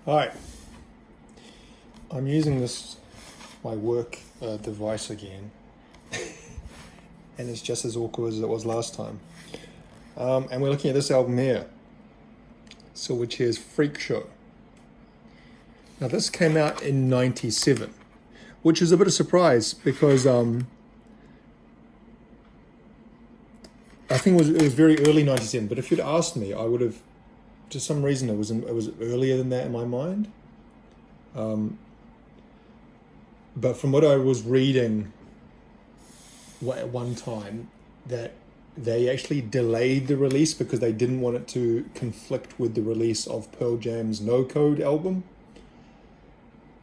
Hi, I'm using my work device again, and it's just as awkward as it was last time. And we're looking at this album here, Silverchair's Freak Show. Now, this came out in '97, which is a bit of a surprise because I think it was very early '97. But if you'd asked me, I would have, for some reason, it was earlier than that in my mind. But from what I was reading at one time, that they actually delayed the release because they didn't want it to conflict with the release of Pearl Jam's No Code album,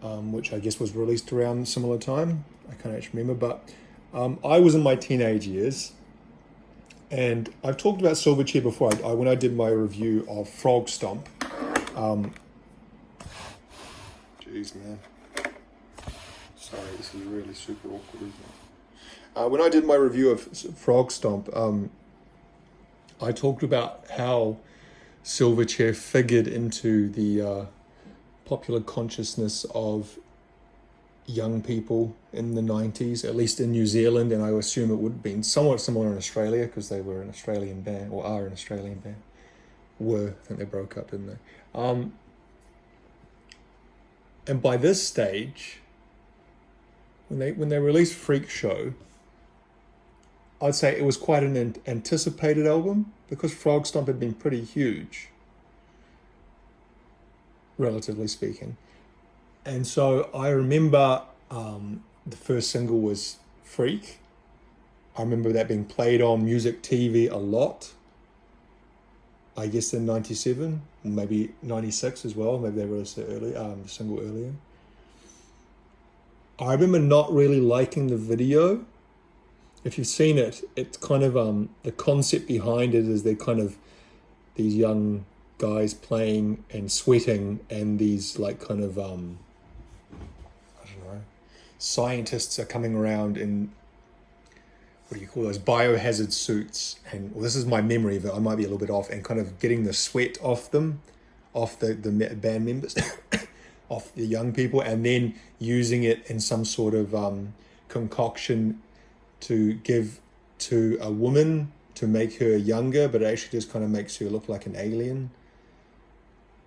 which I guess was released around similar time. I can't actually remember, but I was in my teenage years, and I've talked about Silverchair before. When I did my review of Frog Stomp. Jeez, man. Sorry, this is really super awkward, isn't it? When I did my review of Frog Stomp, I talked about how Silverchair figured into the popular consciousness of young people in the 90s, at least in New Zealand, and I assume it would have been somewhat similar in Australia because they were an Australian band, or are an Australian band. I think they broke up, didn't they? And by this stage, when they released Freak Show, I'd say it was quite an anticipated album because Frog Stomp had been pretty huge, relatively speaking. And so I remember the first single was Freak. I remember that being played on music TV a lot. I guess in '97, maybe '96 as well. Maybe they released it early, the single earlier. I remember not really liking the video. If you've seen it, it's kind of the concept behind it is they're kind of these young guys playing and sweating, and these like kind of I don't know, scientists are coming around in, what do you call those, biohazard suits, and well, this is my memory of it, I might be a little bit off, and kind of getting the sweat off them, off the band members, off the young people, and then using it in some sort of concoction to give to a woman to make her younger, but it actually just kind of makes her look like an alien,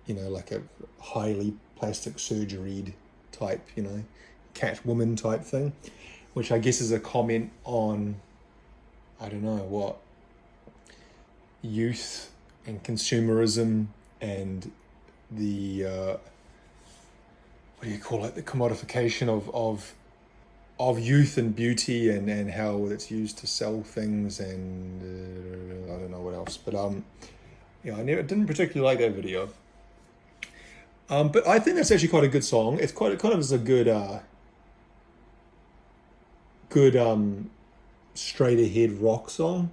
like a highly plastic surgery type, Catwoman type thing, which I guess is a comment on, I don't know what, youth and consumerism and the what do you call it, the commodification of youth and beauty, and how it's used to sell things, and I don't know what else, but I didn't particularly like that video, but I think that's actually quite a good song. It's kind of is a good straight ahead rock song,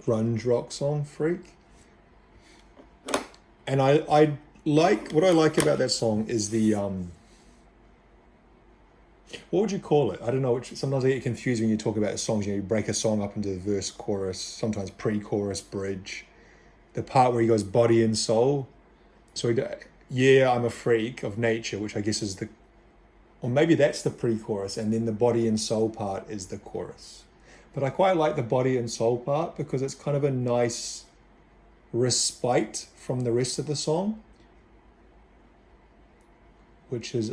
grunge rock song, Freak. And I like, what I like about that song is the what would you call it? I don't know. Sometimes I get confused when you talk about songs. You break a song up into the verse, chorus, sometimes pre-chorus, bridge. The part where he goes body and soul. So I'm a freak of nature, which I guess is or maybe that's the pre-chorus, and then the body and soul part is the chorus. But I quite like the body and soul part because it's kind of a nice respite from the rest of the song, which is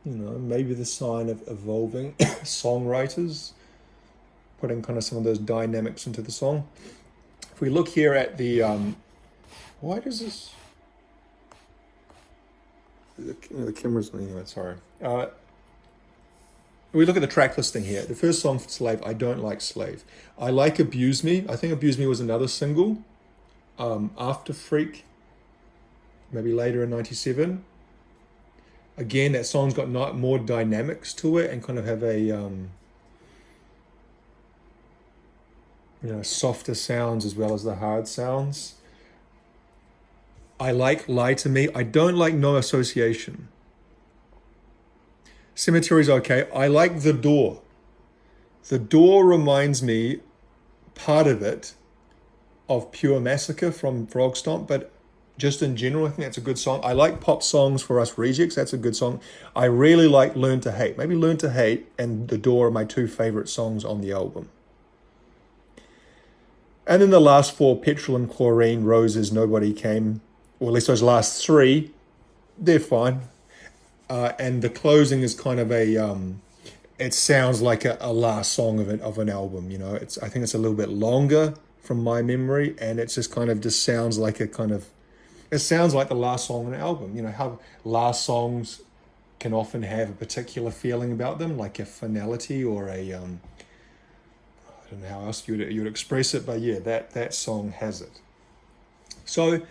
maybe the sign of evolving songwriters, putting kind of some of those dynamics into the song. If we look here at the, why does this, the camera's, anyway, sorry. We look at the track listing here. The first song, Slave, I don't like Slave. I like Abuse Me. I think Abuse Me was another single after Freak, maybe later in '97. Again, that song's got more dynamics to it and kind of have a softer sounds as well as the hard sounds. I like Lie to Me. I don't like No Association. Cemetery's okay. I like The Door. The Door reminds me, part of it, of Pure Massacre from Frog Stomp, but just in general, I think that's a good song. I like Pop Songs for Us Rejects. That's a good song. I really like Learn to Hate. Maybe Learn to Hate and The Door are my two favorite songs on the album. And then the last four, Petrol and Chlorine, Roses, Nobody Came, or at least those last three, they're fine. And the closing is kind of it sounds like a last song of an album. You know, I think it's a little bit longer from my memory, and it just sounds like it sounds like the last song on an album. You know how last songs can often have a particular feeling about them, like a finality or a I don't know how else you'd express it, but yeah, that song has it. So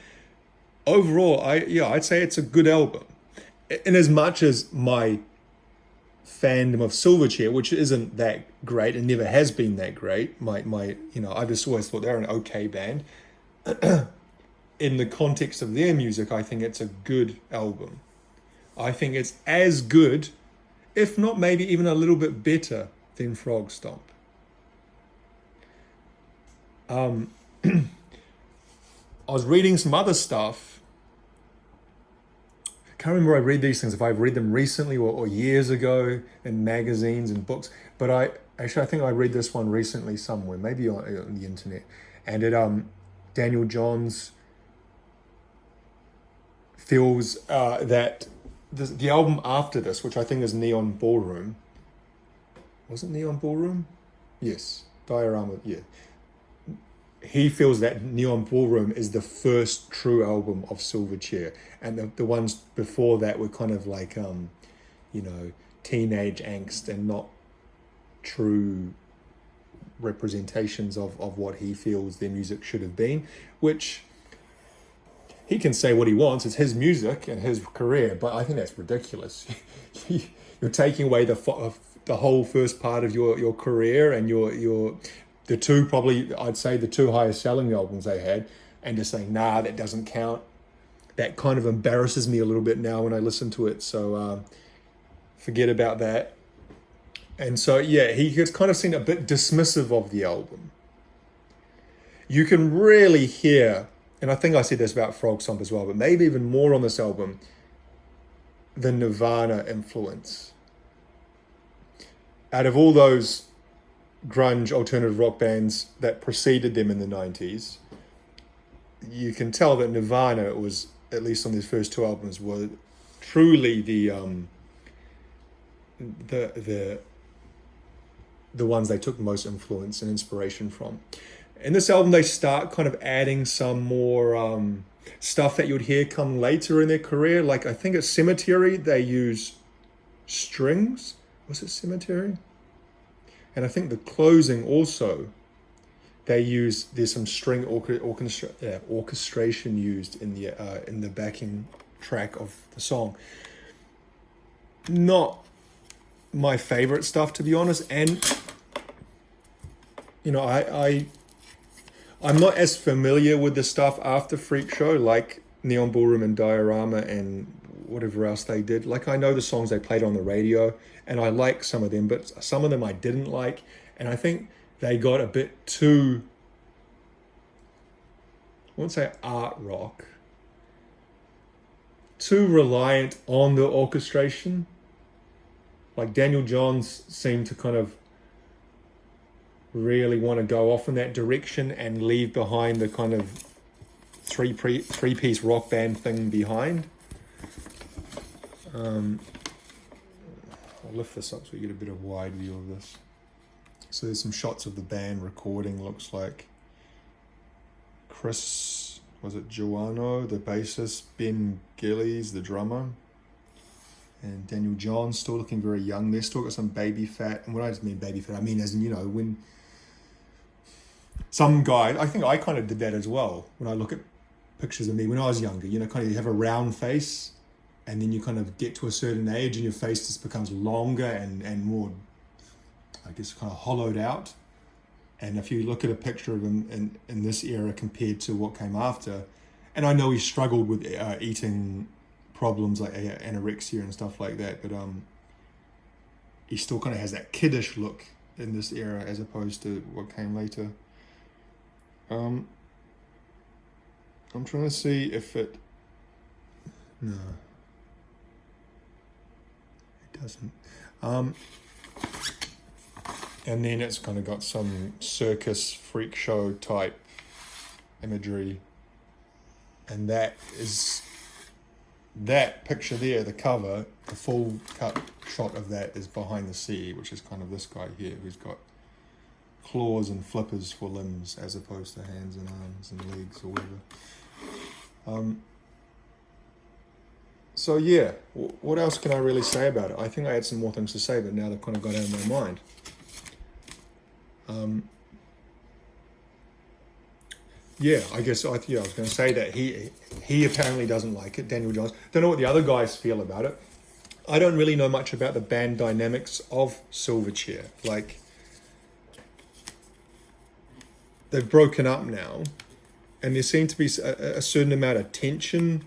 overall, I'd say it's a good album. In as much as my fandom of Silverchair, which isn't that great and never has been that great, I've just always thought they're an okay band. In the context of their music, I think it's a good album. I think it's as good, if not maybe even a little bit better than Frog Stomp. I was reading some other stuff. I can't remember where I read these things, if I've read them recently or years ago in magazines and books, but I think I read this one recently somewhere, maybe on the internet, and Daniel Johns feels that the album after this, which I think is Neon Ballroom, was it Neon Ballroom? Yes, Diorama, yeah. He feels that Neon Ballroom is the first true album of Silverchair, and the ones before that were kind of like, teenage angst and not true representations of what he feels their music should have been, which he can say what he wants. It's his music and his career, but I think that's ridiculous. You're taking away the whole first part of your career and the two, probably I'd say the two highest selling albums they had, and just saying, nah, that doesn't count. That kind of embarrasses me a little bit now when I listen to it. So forget about that. And so, yeah, he gets kind of seen a bit dismissive of the album. You can really hear, and I think I said this about Frog Stomp as well, but maybe even more on this album, the Nirvana influence. Out of all those grunge alternative rock bands that preceded them in the 90s, you can tell that Nirvana was, at least on these first two albums, were truly the ones they took most influence and inspiration from. In this album, they start kind of adding some more stuff that you'd hear come later in their career. Like, I think at Cemetery, they use strings. Was it Cemetery? And I think the closing also, there's some string orchestration used in the backing track of the song. Not my favorite stuff, to be honest, and I'm not as familiar with the stuff after Freak Show, like Neon Ballroom and Diorama and whatever else they did. Like, I know the songs they played on the radio, and I like some of them, but some of them I didn't like. And I think they got a bit too, I won't say art rock, too reliant on the orchestration. Like, Daniel Johns seemed to kind of really want to go off in that direction and leave behind the kind of three-piece rock band thing behind. I'll lift this up so you get a bit of wide view of this. So there's some shots of the band recording. Looks like Chris, was it Joanno, the bassist, Ben Gillies, the drummer, and Daniel John, still looking very young. They're still got some baby fat. And when I just mean baby fat, I mean as in, when some guy, I think I kind of did that as well. When I look at pictures of me when I was younger, kind of you have a round face, and then you kind of get to a certain age and your face just becomes longer and more, I guess, kind of hollowed out. And if you look at a picture of him in this era compared to what came after, and I know he struggled with eating problems like anorexia and stuff like that, but he still kind of has that kiddish look in this era as opposed to what came later. I'm trying to see if it, no, it doesn't. And then it's kind of got some circus freak show type imagery. And that picture there, the cover, the full cut shot of that is behind the sea, which is kind of this guy here who's got claws and flippers for limbs as opposed to hands and arms and legs or whatever. So yeah, what else can I really say about it? I think I had some more things to say, but now they've kind of got out of my mind. Yeah, I guess I was going to say that he apparently doesn't like it, Daniel Johns. Don't know what the other guys feel about it. I don't really know much about the band dynamics of Silverchair. Like, they've broken up now, and there seemed to be a certain amount of tension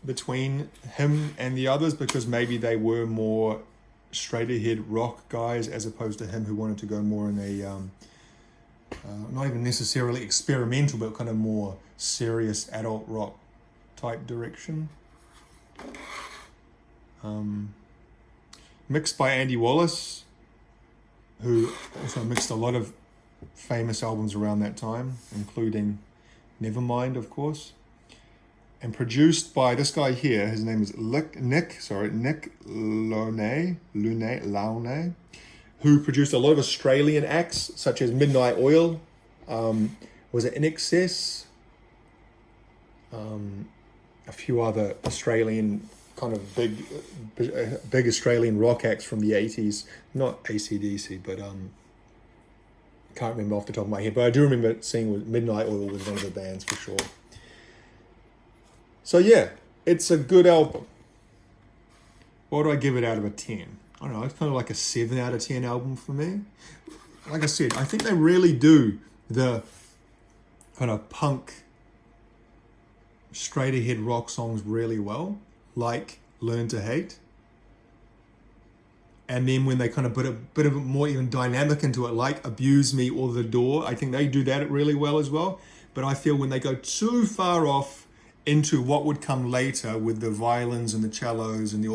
between him and the others, because maybe they were more straight ahead rock guys as opposed to him, who wanted to go more in a not even necessarily experimental, but kind of more serious adult rock type direction. Mixed by Andy Wallace, who also mixed a lot of famous albums around that time, including Nevermind, of course. And produced by this guy here. His name is Nick Launay, who produced a lot of Australian acts, such as Midnight Oil, was it In Excess? A few other Australian kind of big Australian rock acts from the 80s. Not AC/DC, but can't remember off the top of my head. But I do remember seeing Midnight Oil was one of the bands for sure. So yeah, it's a good album. What do I give it out of a 10? I don't know, it's kind of like a 7 out of 10 album for me. Like I said, I think they really do the kind of punk, straight ahead rock songs really well, like Learn to Hate. And then when they kind of put a bit of more even dynamic into it, like Abuse Me or The Door, I think they do that really well as well. But I feel when they go too far off into what would come later with the violins and the cellos and the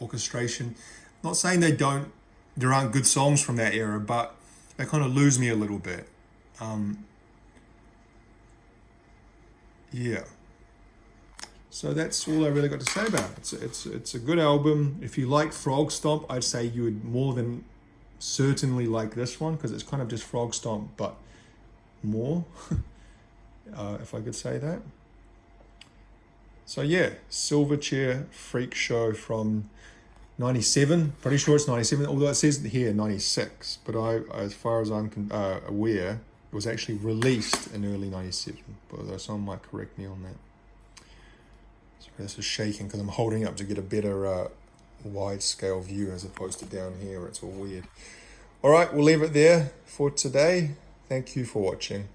orchestration, not saying there aren't good songs from that era, but they kind of lose me a little bit. Yeah. So that's all I really got to say about it. It's a good album. If you like Frog Stomp, I'd say you would more than certainly like this one, because it's kind of just Frog Stomp, but more, if I could say that. So yeah, Silverchair Freak Show from 97. Pretty sure it's 97, although it says here 96. But as far as I'm aware, it was actually released in early 97. But someone might correct me on that. Sorry, this is shaking because I'm holding it up to get a better wide scale view as opposed to down here where it's all weird. All right, we'll leave it there for today. Thank you for watching.